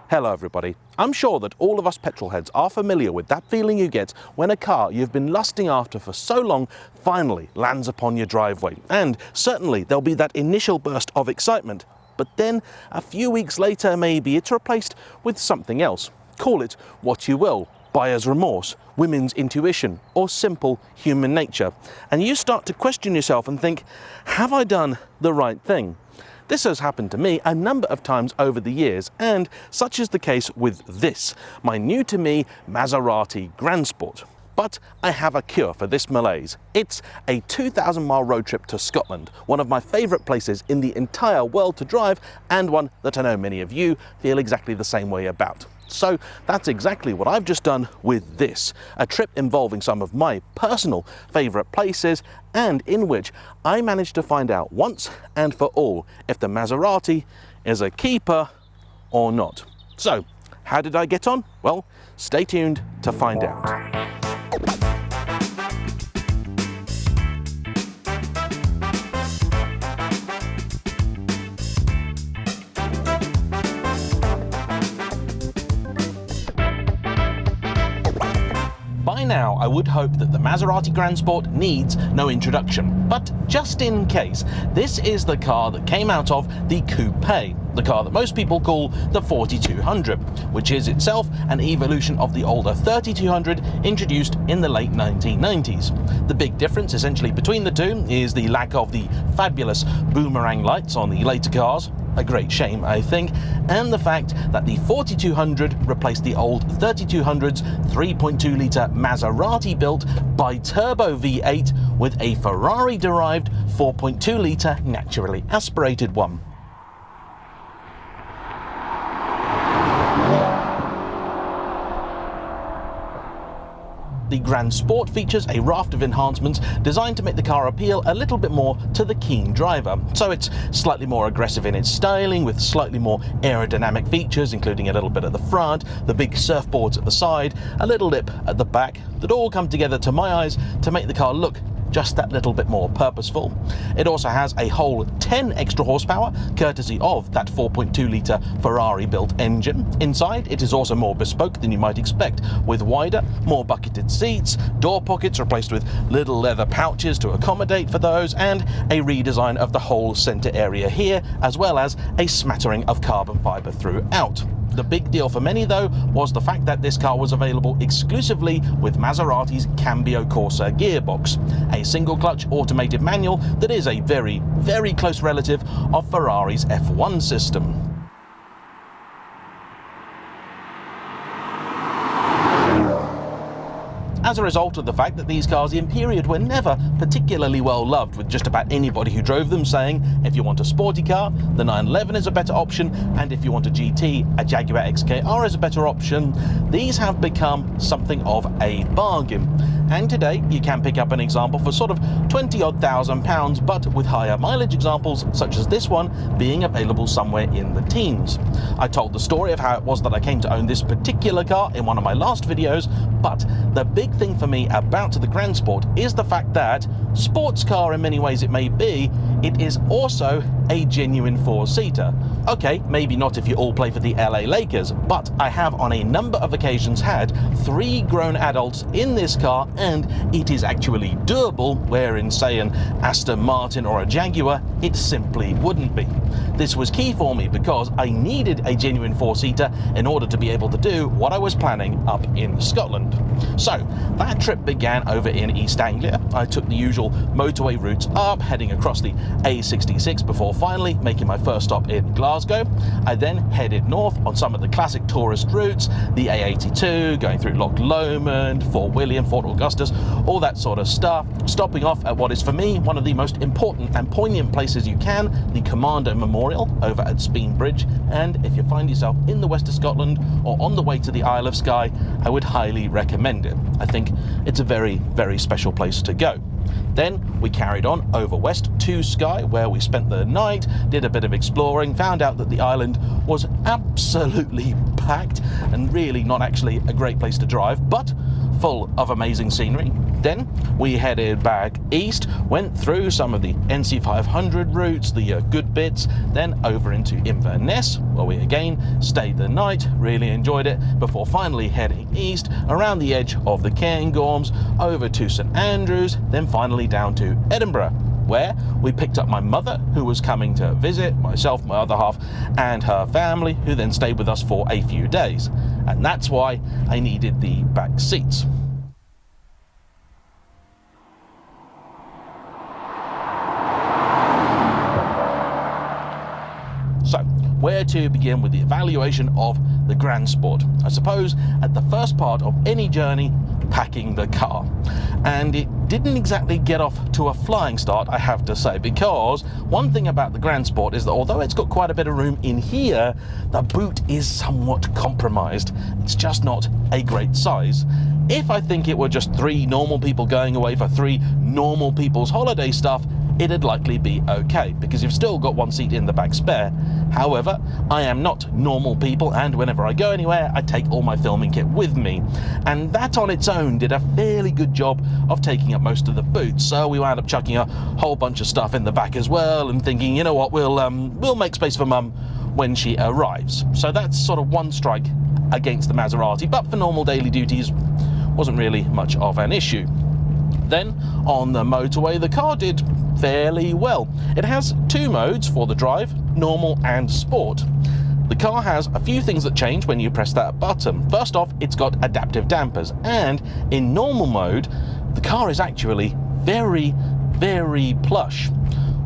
Hello everybody. I'm sure that all of us petrolheads are familiar with that feeling you get when a car you've been lusting after for so long finally lands upon your driveway. And certainly there'll be that initial burst of excitement, but then a few weeks later maybe it's replaced with something else. Call it what you will, buyer's remorse, women's intuition, or simple human nature. And you start to question yourself and think, have I done the right thing? This has happened to me a number of times over the years, and such is the case with this, my new to me Maserati GranSport. But I have a cure for this malaise. It's a 2,000 mile road trip to Scotland, one of my favourite places in the entire world to drive, and one that I know many of you feel exactly the same way about. So that's exactly what I've just done with this, a trip involving some of my personal favourite places and in which I managed to find out once and for all if the Maserati is a keeper or not. So how did I get on? Well, stay tuned to find out. By now, I would hope that the Maserati GranSport needs no introduction, but just in case, this is the car that came out of the Coupe, the car that most people call the 4200, which is itself an evolution of the older 3200 introduced in the late 1990s. The big difference essentially between the two is the lack of the fabulous boomerang lights on the later cars, a great shame I think, and the fact that the 4200 replaced the old 3200's 3.2 litre Maserati built bi-turbo V8 with a Ferrari derived 4.2 litre naturally aspirated one. The GranSport features a raft of enhancements designed to make the car appeal a little bit more to the keen driver. So it's slightly more aggressive in its styling, with slightly more aerodynamic features, including a little bit at the front, the big surfboards at the side, a little lip at the back, that all come together to my eyes to make the car look just that little bit more purposeful. It also has a whole 10 extra horsepower, courtesy of that 4.2 litre Ferrari built engine. Inside, it is also more bespoke than you might expect, with wider, more bucketed seats, door pockets replaced with little leather pouches to accommodate for those, and a redesign of the whole centre area here, as well as a smattering of carbon fibre throughout. The big deal for many though was the fact that this car was available exclusively with Maserati's Cambio Corsa gearbox, a single clutch automated manual that is a very, very close relative of Ferrari's F1 system. As a result of the fact that these cars in period were never particularly well loved, with just about anybody who drove them saying, if you want a sporty car, the 911 is a better option, and if you want a GT, a Jaguar XKR is a better option, these have become something of a bargain. And today you can pick up an example for sort of 20-odd thousand pounds, but with higher mileage examples such as this one being available somewhere in the teens. I told the story of how it was that I came to own this particular car in one of my last videos, but the big thing for me about the GranSport is the fact that, sports car in many ways it may be, it is also a genuine four-seater. Okay, maybe not if you all play for the LA Lakers, but I have on a number of occasions had 3 grown adults in this car, and it is actually doable, where in say an Aston Martin or a Jaguar it simply wouldn't be. This was key for me because I needed a genuine four-seater in order to be able to do what I was planning up in Scotland. So that trip began over in East Anglia. I took the usual motorway routes up, heading across the A66 before finally making my first stop in Glasgow. I then headed north on some of the classic tourist routes, the A82, going through Loch Lomond, Fort William, Fort Augustus, all that sort of stuff, stopping off at what is for me one of the most important and poignant places you can, the Commando Memorial over at Speen Bridge. And if you find yourself in the west of Scotland or on the way to the Isle of Skye, I would highly recommend it. I think it's a very, very special place to go. Then we carried on over west to Skye, where we spent the night, did a bit of exploring, found out that the island was absolutely packed and really not actually a great place to drive, but full of amazing scenery. Then we headed back east, went through some of the NC500 routes, the good bits, then over into Inverness, where we again stayed the night, really enjoyed it, before finally heading east around the edge of the Cairngorms, over to St Andrews, then finally down to Edinburgh, where we picked up my mother, who was coming to visit, myself, my other half, and her family, who then stayed with us for a few days. And that's why I needed the back seats. So, where to begin with the evaluation of the GranSport? I suppose at the first part of any journey, packing the car. And it didn't exactly get off to a flying start, I have to say, because one thing about the GranSport is that although it's got quite a bit of room in here, the boot is somewhat compromised. It's just not a great size. If I think it were just 3 normal people going away for 3 normal people's holiday stuff, it'd likely be okay, because you've still got 1 seat in the back spare. However, I am not normal people, and whenever I go anywhere, I take all my filming kit with me. And that on its own did a fairly good job of taking up most of the boot, so we wound up chucking a whole bunch of stuff in the back as well, and thinking, you know what, we'll make space for Mum when she arrives. So that's sort of one strike against the Maserati, but for normal daily duties, wasn't really much of an issue. Then, on the motorway, the car did fairly well. It has 2 modes for the drive, normal and sport. The car has a few things that change when you press that button. First off, it's got adaptive dampers, and in normal mode, the car is actually very, very plush.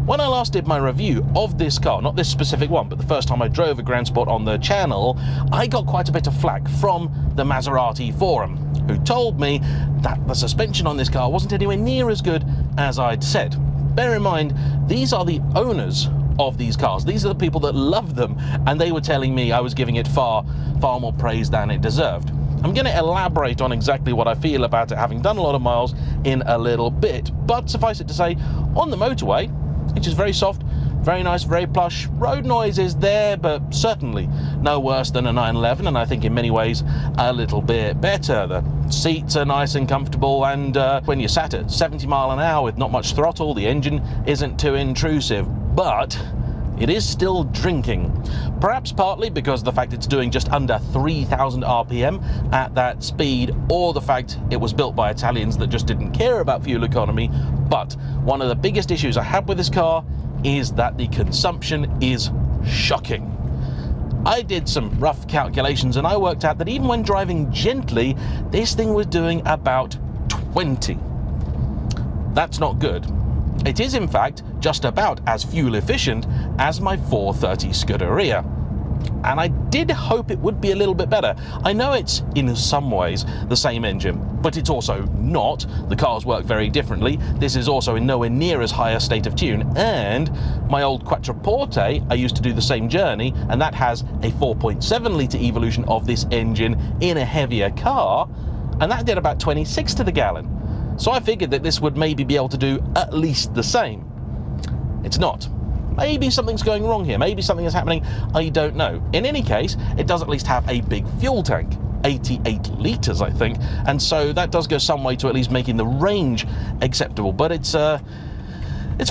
When I last did my review of this car, not this specific one, but the first time I drove a GranSport on the channel, I got quite a bit of flack from the Maserati forum, who told me that the suspension on this car wasn't anywhere near as good as I'd said. Bear in mind, these are the owners of these cars. These are the people that love them, and they were telling me I was giving it far, far more praise than it deserved. I'm going to elaborate on exactly what I feel about it, having done a lot of miles, in a little bit, but suffice it to say, on the motorway, which is very soft, very nice, very plush. Road noise is there, but certainly no worse than a 911, and I think in many ways a little bit better. The seats are nice and comfortable, and when you're sat at 70 miles an hour with not much throttle, the engine isn't too intrusive, but it is still drinking. Perhaps partly because of the fact it's doing just under 3,000 RPM at that speed, or the fact it was built by Italians that just didn't care about fuel economy. But one of the biggest issues I have with this car is that the consumption is shocking. I did some rough calculations, and I worked out that even when driving gently, this thing was doing about 20. That's not good. It is in fact just about as fuel efficient as my 430 Scuderia. And I did hope it would be a little bit better. I know it's in some ways the same engine, but it's also not. The cars work very differently. This is also in nowhere near as high a state of tune, and my old Quattroporte, I used to do the same journey, and that has a 4.7 litre evolution of this engine in a heavier car, and that did about 26 to the gallon. So I figured that this would maybe be able to do at least the same. It's not. Maybe something's going wrong here, maybe something is happening, I don't know. In any case, it does at least have a big fuel tank, 88 litres I think, and so that does go some way to at least making the range acceptable, but it's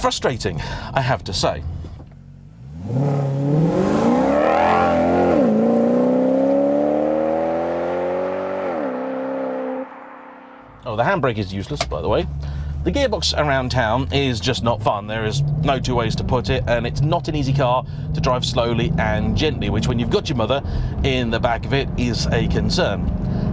frustrating, I have to say. Oh, the handbrake is useless, by the way. The gearbox around town is just not fun. There is no 2 ways to put it, and it's not an easy car to drive slowly and gently, which when you've got your mother in the back of it is a concern.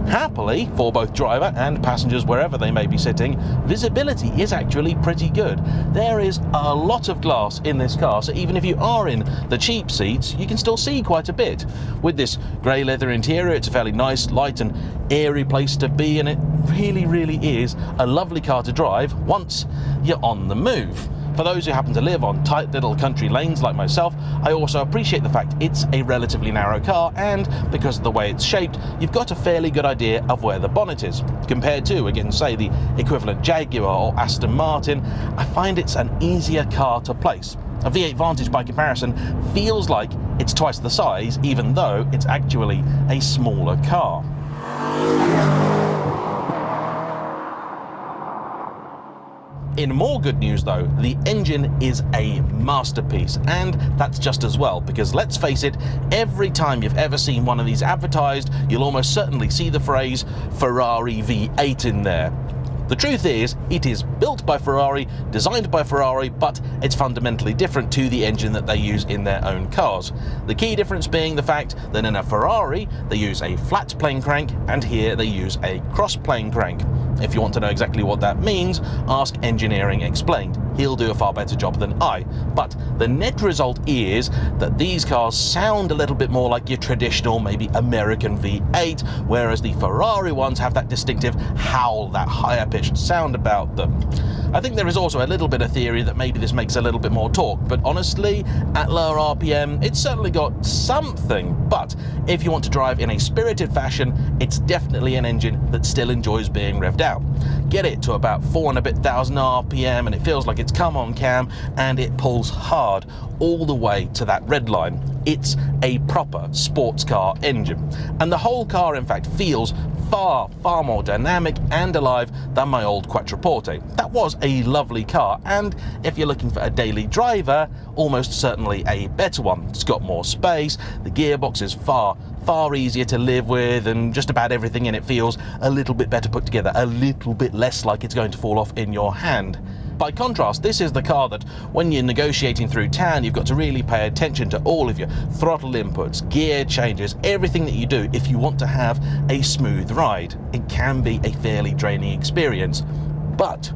Happily, for both driver and passengers wherever they may be sitting, visibility is actually pretty good. There is a lot of glass in this car, so even if you are in the cheap seats, you can still see quite a bit. With this grey leather interior, it's a fairly nice, light and airy place to be, and it really, really is a lovely car to drive once you're on the move. For those who happen to live on tight little country lanes like myself, I also appreciate the fact it's a relatively narrow car, and because of the way it's shaped, you've got a fairly good idea of where the bonnet is. Compared to, again, say the equivalent Jaguar or Aston Martin, I find it's an easier car to place. A V8 Vantage, by comparison, feels like it's twice the size, even though it's actually a smaller car. In more good news though, the engine is a masterpiece, and that's just as well, because let's face it, every time you've ever seen one of these advertised, you'll almost certainly see the phrase Ferrari V8 in there. The truth is, it is built by Ferrari, designed by Ferrari, but it's fundamentally different to the engine that they use in their own cars. The key difference being the fact that in a Ferrari, they use a flat plane crank, and here they use a cross plane crank. If you want to know exactly what that means, ask Engineering Explained. He'll do a far better job than I. But the net result is that these cars sound a little bit more like your traditional, maybe American V8, whereas the Ferrari ones have that distinctive howl, that higher pitched sound about them. I think there is also a little bit of theory that maybe this makes a little bit more torque, but honestly, at lower RPM, it's certainly got something. But if you want to drive in a spirited fashion, it's definitely an engine that still enjoys being revved out. Get it to about 4,000 and a bit RPM and it feels like it's come on cam, and it pulls hard all the way to that red line. It's a proper sports car engine, and the whole car in fact feels far more dynamic and alive than my old Quattroporte. That was a lovely car, and if you're looking for a daily driver, almost certainly a better one. It's got more space, the gearbox is far easier to live with, and just about everything in it feels a little bit better put together, a little bit less like it's going to fall off in your hand. By contrast, this is the car that when you're negotiating through town, you've got to really pay attention to all of your throttle inputs, gear changes, everything that you do if you want to have a smooth ride. It can be a fairly draining experience, but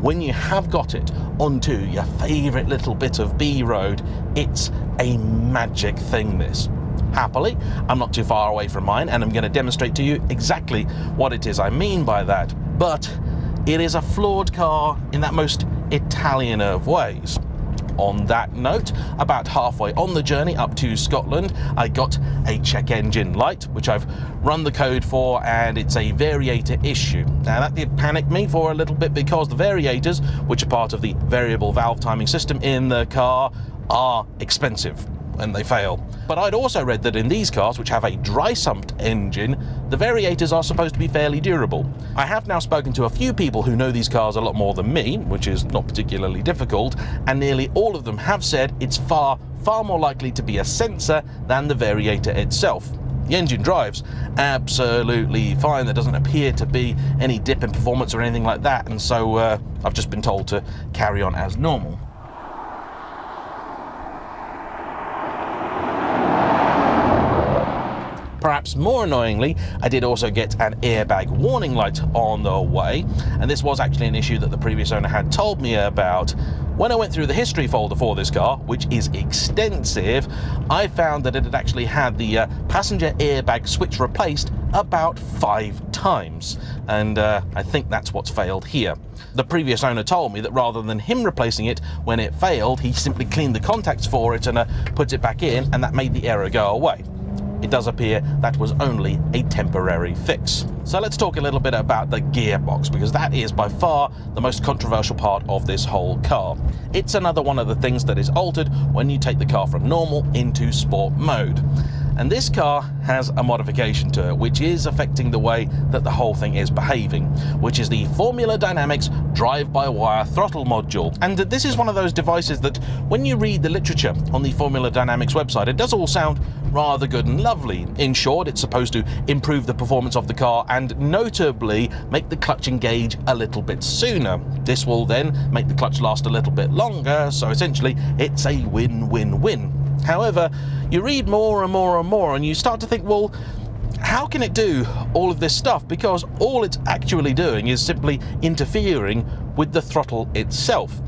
when you have got it onto your favourite little bit of B road, it's a magic thing, this. Happily, I'm not too far away from mine, and I'm going to demonstrate to you exactly what it is I mean by that. But it is a flawed car in that most Italian of ways. On that note, about halfway on the journey up to Scotland, I got a check engine light, which I've run the code for, and it's a variator issue. Now that did panic me for a little bit, because the variators, which are part of the variable valve timing system in the car, are expensive when they fail. But I'd also read that in these cars, which have a dry sumped engine, the variators are supposed to be fairly durable. I have now spoken to a few people who know these cars a lot more than me, which is not particularly difficult, and nearly all of them have said it's far more likely to be a sensor than the variator itself. The engine drives absolutely fine. There doesn't appear to be any dip in performance or anything like that, and so I've just been told to carry on as normal. Perhaps more annoyingly, I did also get an airbag warning light on the way, and this was actually an issue that the previous owner had told me about. When I went through the history folder for this car, which is extensive, I found that it had actually had the passenger airbag switch replaced about 5 times, and I think that's what's failed here. The previous owner told me that rather than him replacing it when it failed, he simply cleaned the contacts for it and put it back in, and that made the error go away. It does appear that was only a temporary fix. So let's talk a little bit about the gearbox, because that is by far the most controversial part of this whole car. It's another one of the things that is altered when you take the car from normal into sport mode. And this car has a modification to it, which is affecting the way that the whole thing is behaving, which is the Formula Dynamics drive-by-wire throttle module. And this is one of those devices that, when you read the literature on the Formula Dynamics website, it does all sound rather good and lovely. In short, it's supposed to improve the performance of the car and notably make the clutch engage a little bit sooner. This will then make the clutch last a little bit longer, so essentially it's a win-win-win. However, you read more and more and you start to think, well, how can it do all of this stuff? Because all it's actually doing is simply interfering with the throttle itself.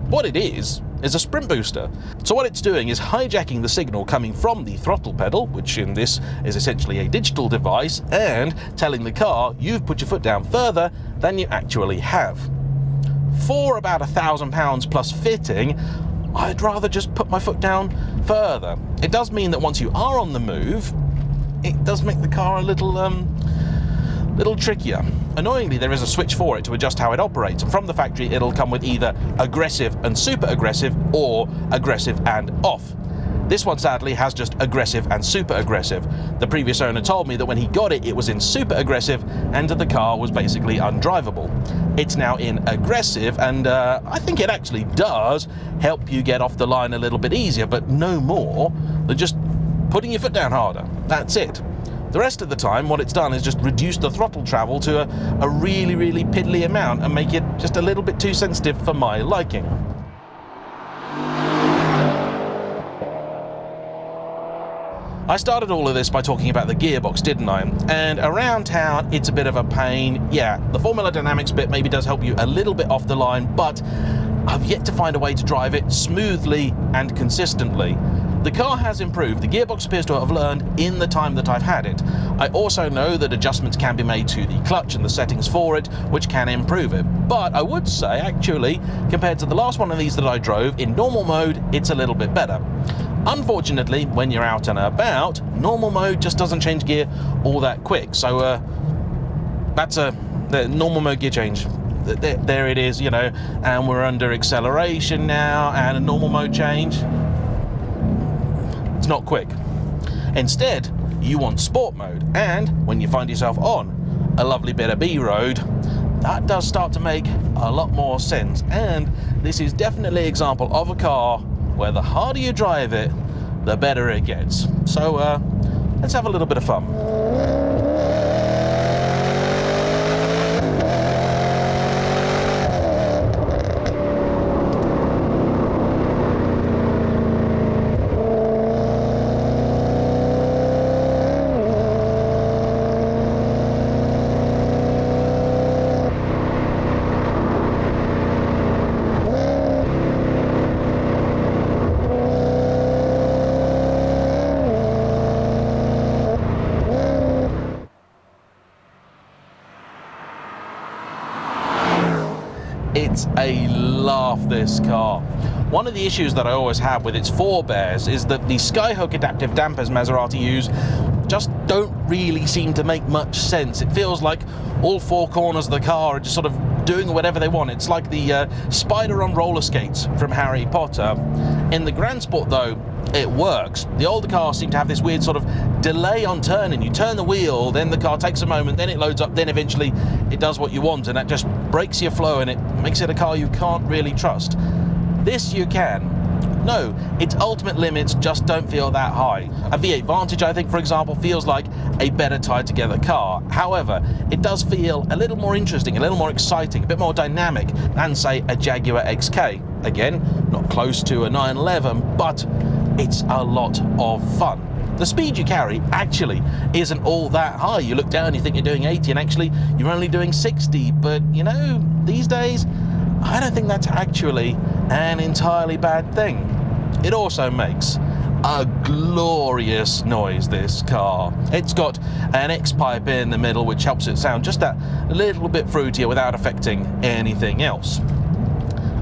What it is a sprint booster. So what it's doing is hijacking the signal coming from the throttle pedal, which in this is essentially a digital device, and telling the car you've put your foot down further than you actually have. For about £1,000 plus fitting, I'd rather just put my foot down further. It does mean that once you are on the move, it does make the car a little trickier. Annoyingly, there is a switch for it to adjust how it operates, and from the factory it'll come with either aggressive and super aggressive or aggressive and off. This one sadly has just aggressive and super aggressive. The previous owner told me that when he got it, it was in super aggressive and the car was basically undrivable. It's now in aggressive, and I think it actually does help you get off the line a little bit easier, but no more than just putting your foot down harder. That's it. The rest of the time, what it's done is just reduce the throttle travel to a really, really piddly amount and make it just a little bit too sensitive for my liking. I started all of this by talking about the gearbox, didn't I? And around town, it's a bit of a pain. Yeah, the Formula Dynamics bit maybe does help you a little bit off the line, but I've yet to find a way to drive it smoothly and consistently. The car has improved. The gearbox appears to have learned in the time that I've had it. I also know that adjustments can be made to the clutch and the settings for it, which can improve it. But I would say, actually, compared to the last one of these that I drove, in normal mode, it's a little bit better. Unfortunately, when you're out and about, normal mode just doesn't change gear all that quick. So that's the normal mode gear change. There it is, you know, and we're under acceleration now, and a normal mode change. It's not quick. Instead, you want sport mode, and when you find yourself on a lovely bit of B road, that does start to make a lot more sense. And this is definitely an example of a car where the harder you drive it, the better it gets. So let's have a little bit of fun. It's a laugh, this car. One of the issues that I always have with its forebears is that the skyhook adaptive dampers Maserati use just don't really seem to make much sense. It feels like all four corners of the car are just sort of doing whatever they want. It's like the spider on roller skates from Harry Potter. In the GranSport though, it works. The older cars seem to have this weird sort of delay on turning. You turn the wheel, then the car takes a moment, then it loads up, then eventually it does what you want, and that just breaks your flow and it makes it a car you can't really trust. This you can. No, its ultimate limits just don't feel that high. A V8 Vantage, I think, for example, feels like a better tied together car. However, it does feel a little more interesting, a little more exciting, a bit more dynamic than, say, a Jaguar XK. Again, not close to a 911, but it's a lot of fun. The speed you carry actually isn't all that high. You look down, you think you're doing 80, and actually you're only doing 60. But, you know, these days, I don't think that's actually an entirely bad thing. It also makes a glorious noise, this car. It's got an X-pipe in the middle, which helps it sound just that little bit fruitier without affecting anything else.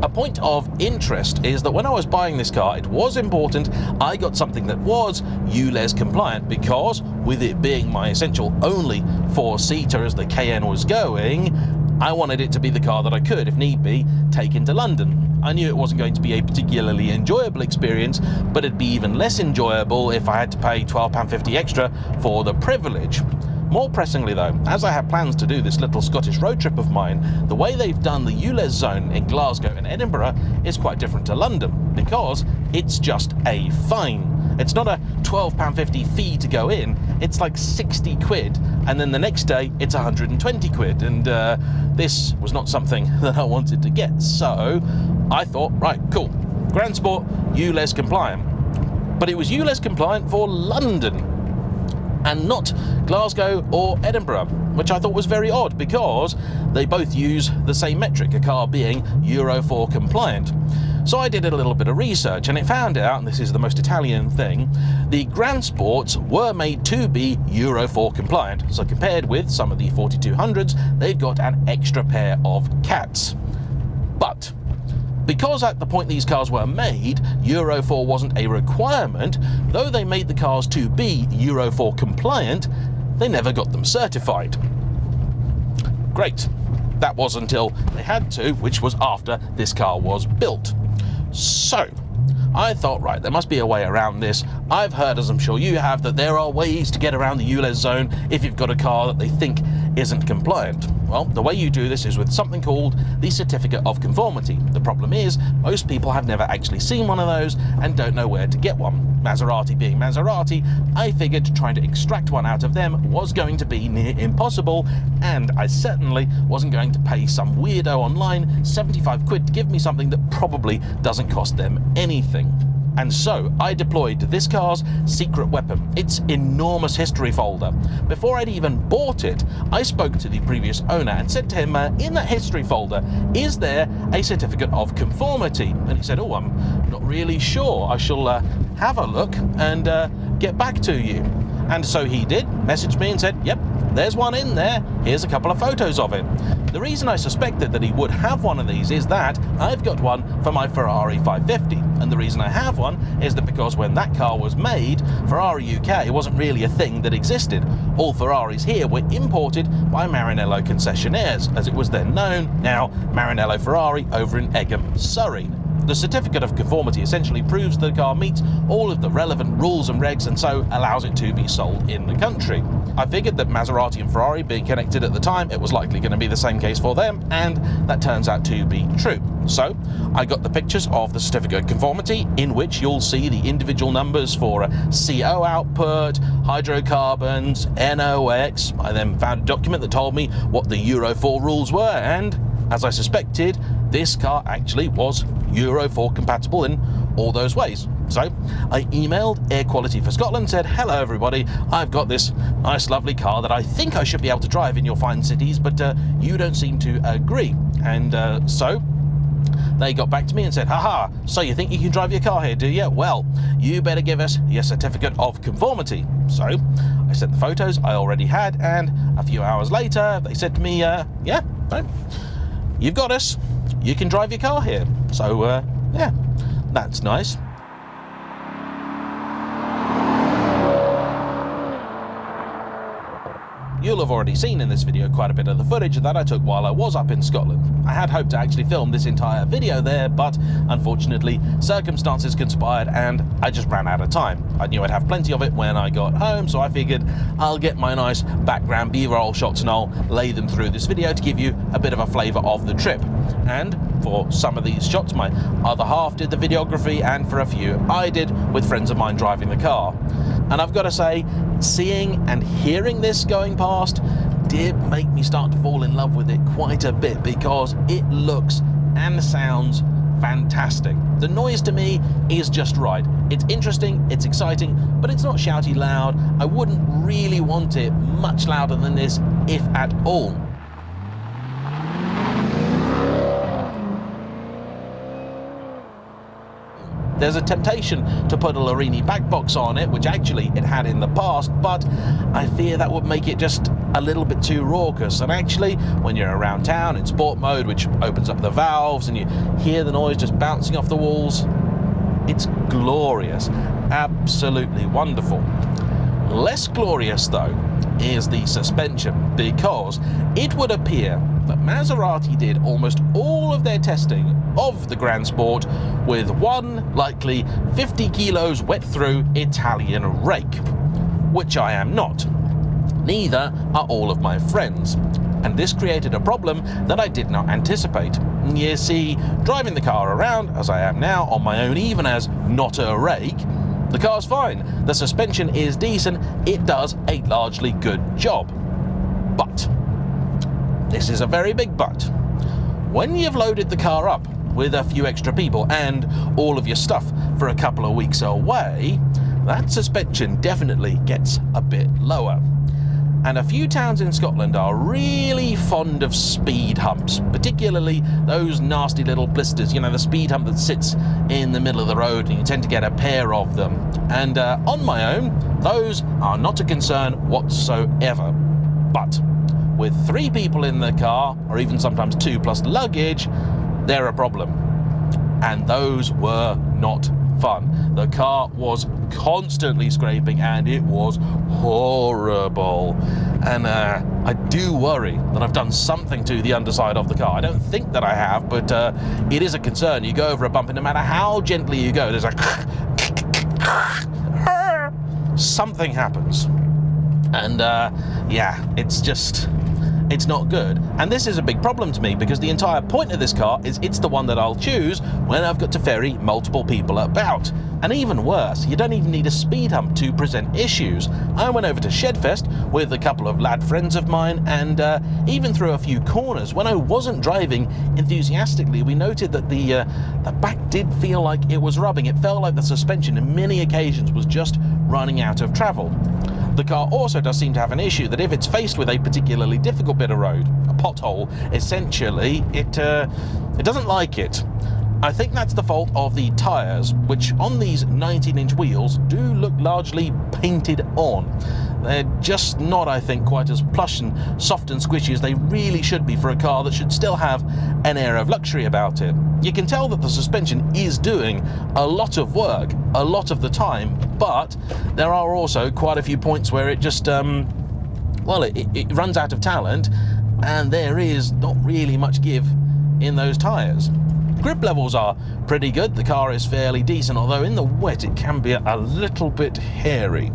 A point of interest is that when I was buying this car, it was important I got something that was ULEZ compliant, because with it being my essential only four-seater as the Cayenne was going, I wanted it to be the car that I could, if need be, take into London. I knew it wasn't going to be a particularly enjoyable experience, but it'd be even less enjoyable if I had to pay £12.50 extra for the privilege. More pressingly though, as I have plans to do this little Scottish road trip of mine, the way they've done the ULEZ zone in Glasgow and Edinburgh is quite different to London, because it's just a fine. It's not a £12.50 fee to go in, it's like 60 quid, and then the next day it's 120 quid, and this was not something that I wanted to get. So I thought, right, cool, GranSport, ULEZ compliant. But it was ULEZ compliant for London, and not Glasgow or Edinburgh, which I thought was very odd, because they both use the same metric, a car being Euro 4 compliant. So I did a little bit of research, and it found out, and this is the most Italian thing, the GranSports were made to be Euro 4 compliant. So compared with some of the 4200s, they've got an extra pair of cats. But because at the point these cars were made, Euro 4 wasn't a requirement, though they made the cars to be Euro 4 compliant, they never got them certified. Great. That was until they had to, which was after this car was built. So, I thought, right, there must be a way around this. I've heard, as I'm sure you have, that there are ways to get around the ULEZ zone if you've got a car that they think isn't compliant. Well, the way you do this is with something called the Certificate of Conformity. The problem is, most people have never actually seen one of those and don't know where to get one. Maserati being Maserati, I figured trying to extract one out of them was going to be near impossible, and I certainly wasn't going to pay some weirdo online 75 quid to give me something that probably doesn't cost them anything. And so I deployed this car's secret weapon, its enormous history folder. Before I'd even bought it, I spoke to the previous owner and said to him, in that history folder, is there a certificate of conformity? And he said, oh, I'm not really sure. I shall have a look and get back to you. And so he did, messaged me and said, yep, there's one in there. Here's a couple of photos of it. The reason I suspected that he would have one of these is that I've got one for my Ferrari 550. And the reason I have one is that because when that car was made, Ferrari UK wasn't really a thing that existed. All Ferraris here were imported by Maranello concessionaires, as it was then known, now Maranello Ferrari over in Egham, Surrey. The Certificate of Conformity essentially proves the car meets all of the relevant rules and regs and so allows it to be sold in the country. I figured that Maserati and Ferrari being connected at the time, it was likely going to be the same case for them, and that turns out to be true. So I got the pictures of the Certificate of Conformity, in which you'll see the individual numbers for CO output, hydrocarbons, NOx. I then found a document that told me what the Euro 4 rules were, and as I suspected, this car actually was Euro 4 compatible in all those ways. So I emailed Air Quality for Scotland and said, hello everybody, I've got this nice lovely car that I think I should be able to drive in your fine cities, but you don't seem to agree. And so they got back to me and said, haha, so you think you can drive your car here, do you? Well, you better give us your Certificate of Conformity. So I sent the photos I already had, and a few hours later they said to me, yeah, no, you've got us. You can drive your car here. So, yeah, that's nice. You'll have already seen in this video quite a bit of the footage that I took while I was up in Scotland. I had hoped to actually film this entire video there, but unfortunately circumstances conspired and I just ran out of time. I knew I'd have plenty of it when I got home, so I figured I'll get my nice background B-roll shots and I'll lay them through this video to give you a bit of a flavour of the trip. And for some of these shots, my other half did the videography, and for a few I did with friends of mine driving the car. And I've got to say, seeing and hearing this going past did make me start to fall in love with it quite a bit, because it looks and sounds fantastic. The noise to me is just right. It's interesting, it's exciting, but it's not shouty loud. I wouldn't really want it much louder than this, if at all. There's a temptation to put a Larini back box on it, which actually it had in the past, but I fear that would make it just a little bit too raucous. And actually, when you're around town in sport mode, which opens up the valves and you hear the noise just bouncing off the walls, it's glorious, absolutely wonderful. Less glorious though is the suspension, because it would appear that Maserati did almost all of their testing of the GranSport with one likely 50 kilos wet through Italian rake, which I am not. Neither are all of my friends, and this created a problem that I did not anticipate. You see, driving the car around as I am now on my own, even as not a rake, the car's fine, the suspension is decent, it does a largely good job. But this is a very big but. When you've loaded the car up with a few extra people and all of your stuff for a couple of weeks away, that suspension definitely gets a bit lower. And a few towns in Scotland are really fond of speed humps, particularly those nasty little blisters, you know, the speed hump that sits in the middle of the road, and you tend to get a pair of them. And on my own, those are not a concern whatsoever. But with 3 people in the car, or even sometimes 2 plus luggage, they're a problem. And those were not fun. The car was constantly scraping and it was horrible. And I do worry that I've done something to the underside of the car. I don't think that I have, but it is a concern. You go over a bump, and no matter how gently you go, there's a something happens. And yeah, it's not good. And this is a big problem to me, because the entire point of this car is it's the one that I'll choose when I've got to ferry multiple people about. And even worse, you don't even need a speed hump to present issues. I went over to Shedfest with a couple of lad friends of mine, and even through a few corners, when I wasn't driving enthusiastically, we noted that the back did feel like it was rubbing. It felt like the suspension in many occasions was just running out of travel. The car also does seem to have an issue that if it's faced with a particularly difficult bit of road, a pothole, essentially, it doesn't like it. I think that's the fault of the tyres, which on these 19-inch wheels do look largely painted on. They're just not, I think, quite as plush and soft and squishy as they really should be for a car that should still have an air of luxury about it. You can tell that the suspension is doing a lot of work a lot of the time, but there are also quite a few points where it just, well, it runs out of talent, and there is not really much give in those tyres. Grip levels are pretty good. The car is fairly decent, although in the wet it can be a little bit hairy.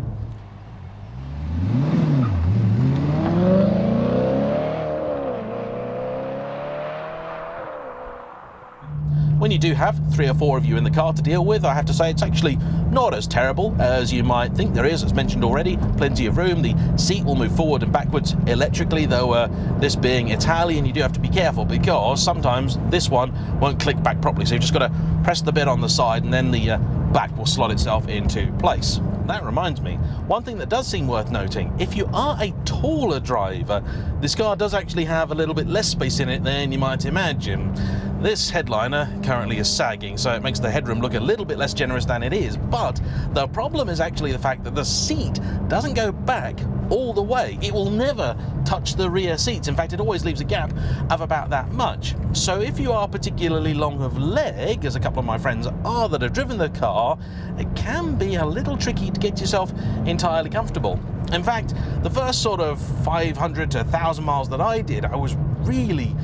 When you do have 3 or 4 of you in the car to deal with, I have to say it's actually not as terrible as you might think. There is, as mentioned already, plenty of room. The seat will move forward and backwards electrically, though this being Italian, you do have to be careful, because sometimes this one won't click back properly. So you've just got to press the bit on the side, and then the back will slot itself into place. That reminds me, one thing that does seem worth noting, if you are a taller driver, this car does actually have a little bit less space in it than you might imagine. This headliner currently is sagging, so it makes the headroom look a little bit less generous than it is, but the problem is actually the fact that the seat doesn't go back all the way. It will never touch the rear seats. In fact, it always leaves a gap of about that much. So if you are particularly long of leg, as a couple of my friends are that have driven the car, it can be a little tricky to get yourself entirely comfortable. In fact, the first sort of 500 to 1,000 miles that I did, I was really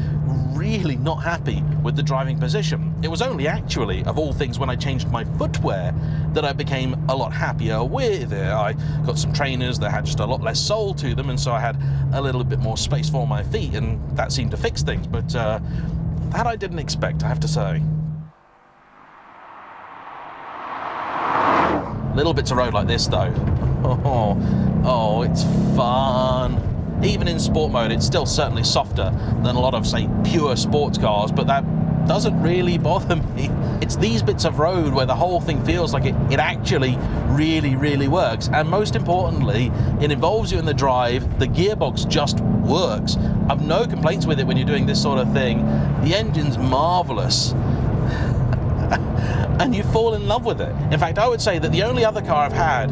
not happy with the driving position. It was only actually, of all things, when I changed my footwear that I became a lot happier with it. I got some trainers that had just a lot less sole to them, and so I had a little bit more space for my feet, and that seemed to fix things, but that I didn't expect, I have to say. Little bits of road like this though, oh, it's fun. Even in sport mode, it's still certainly softer than a lot of, say, pure sports cars, but that doesn't really bother me. It's these bits of road where the whole thing feels like it actually really works, and most importantly, it involves you in the drive. The gearbox just works. I've no complaints with it when you're doing this sort of thing. The engine's marvellous. And you fall in love with it. In fact, I would say that the only other car I've had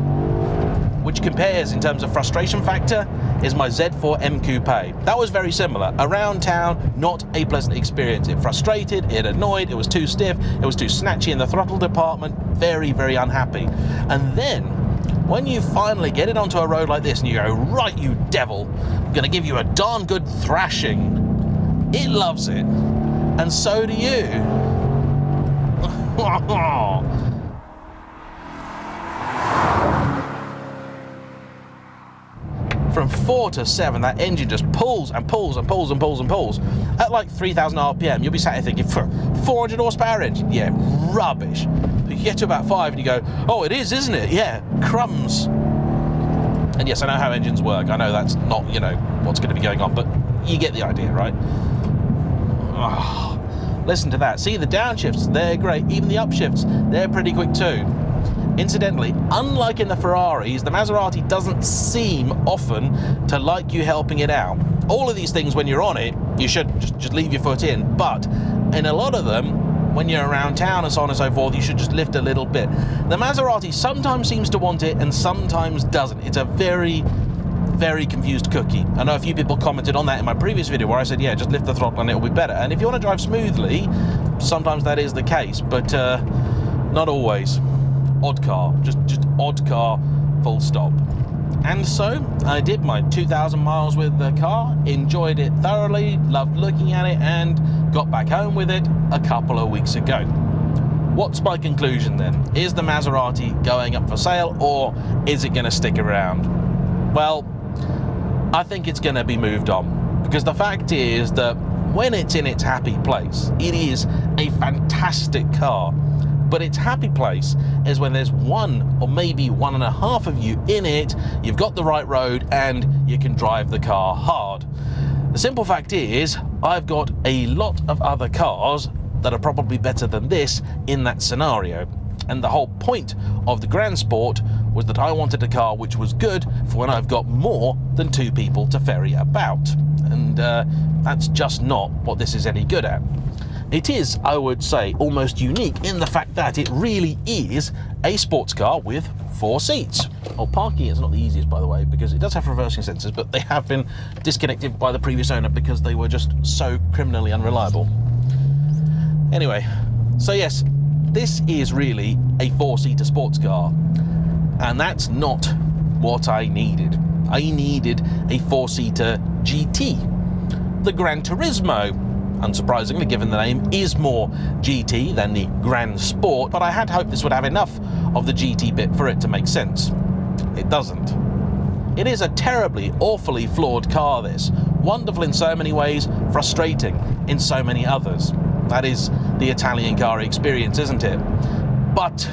which compares in terms of frustration factor is my Z4 M Coupe. That was very similar. Around town, not a pleasant experience. It frustrated, it annoyed, it was too stiff, it was too snatchy in the throttle department, very unhappy. And then, when you finally get it onto a road like this and you go, right you devil, I'm gonna give you a darn good thrashing, it loves it. And so do you. From 4 to 7, that engine just pulls and pulls and pulls and pulls and pulls. At like 3,000 RPM, you'll be sat here thinking, for 400 horsepower engine? Yeah, rubbish. But you get to about 5 and you go, oh, it is, isn't it? Yeah, crumbs. And yes, I know how engines work. I know that's not, what's going to be going on, but you get the idea, right? Oh, listen to that. See, the downshifts, they're great. Even the upshifts, they're pretty quick too. Incidentally, unlike in the Ferraris, the Maserati doesn't seem often to like you helping it out. All of these things, when you're on it, you should just leave your foot in. But in a lot of them, when you're around town and so on and so forth, you should just lift a little bit. The Maserati sometimes seems to want it and sometimes doesn't. It's a very confused cookie. I know a few people commented on that in my previous video where I said, yeah, just lift the throttle and it'll be better. And if you want to drive smoothly, sometimes that is the case, but not always. Odd car, just odd car, full stop. And so I did my 2,000 miles with the car, enjoyed it thoroughly, loved looking at it, and got back home with it a couple of weeks ago. What's my conclusion then? Is the Maserati going up for sale, or is it going to stick around? Well, I think it's going to be moved on, because the fact is that when it's in its happy place, it is a fantastic car. But its happy place is when there's one or maybe 1.5 of you in it, you've got the right road, and you can drive the car hard. The simple fact is, I've got a lot of other cars that are probably better than this in that scenario. And the whole point of the GranSport was that I wanted a car which was good for when I've got more than 2 people to ferry about. And that's just not what this is any good at. It is, I would say, almost unique in the fact that it really is a sports car with 4 seats. Well, parking is not the easiest, by the way, because it does have reversing sensors, but they have been disconnected by the previous owner because they were just so criminally unreliable. Anyway, so yes, this is really a 4-seater sports car, and that's not what I needed. I needed a 4-seater GT. The Gran Turismo, unsurprisingly given the name, is more GT than the GranSport, but I had hoped this would have enough of the GT bit for it to make sense. It doesn't. It is a terribly, awfully flawed car, this. Wonderful in so many ways, frustrating in so many others. That is the Italian car experience, isn't it? But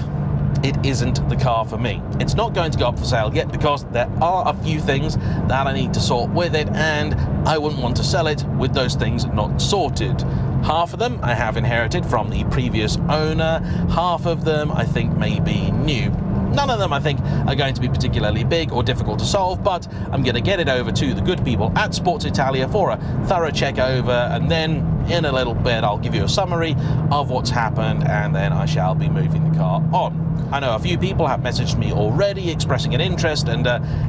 it isn't the car for me. It's not going to go up for sale yet because there are a few things that I need to sort with it, and I wouldn't want to sell it with those things not sorted. Half of them I have inherited from the previous owner, half of them I think may be new. None of them I think are going to be particularly big or difficult to solve, but I'm going to get it over to the good people at Sports Italia for a thorough check over, and then in a little bit I'll give you a summary of what's happened, and then I shall be moving the car on. I know a few people have messaged me already expressing an interest, and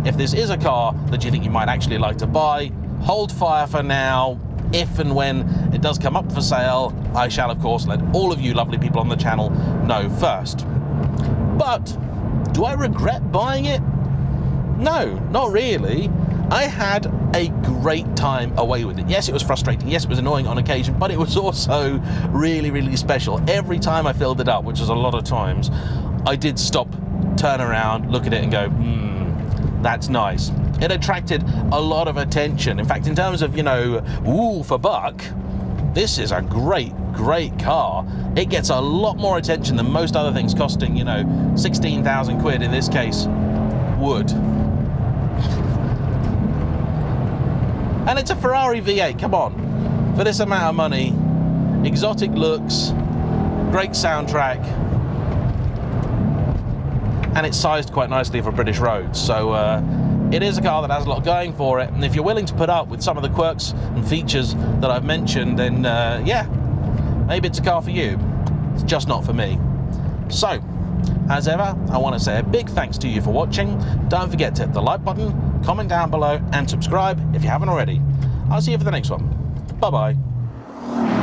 if this is a car that you think you might actually like to buy, hold fire for now. If and when it does come up for sale, I shall of course let all of you lovely people on the channel know first. But do I regret buying it? No, not really. I had a great time away with it. Yes, it was frustrating. Yes, it was annoying on occasion, but it was also really, really special. Every time I filled it up, which was a lot of times, I did stop, turn around, look at it and go, that's nice. It attracted a lot of attention. In fact, in terms of, ooh, for buck, this is a great car. It gets a lot more attention than most other things costing, 16,000 quid in this case would. And it's a Ferrari V8, come on. For this amount of money, exotic looks, great soundtrack, and it's sized quite nicely for British roads. So it is a car that has a lot going for it, and if you're willing to put up with some of the quirks and features that I've mentioned, then yeah, maybe it's a car for you. It's just not for me. So, as ever, I want to say a big thanks to you for watching. Don't forget to hit the like button, comment down below, and subscribe if you haven't already. I'll see you for the next one. Bye-bye.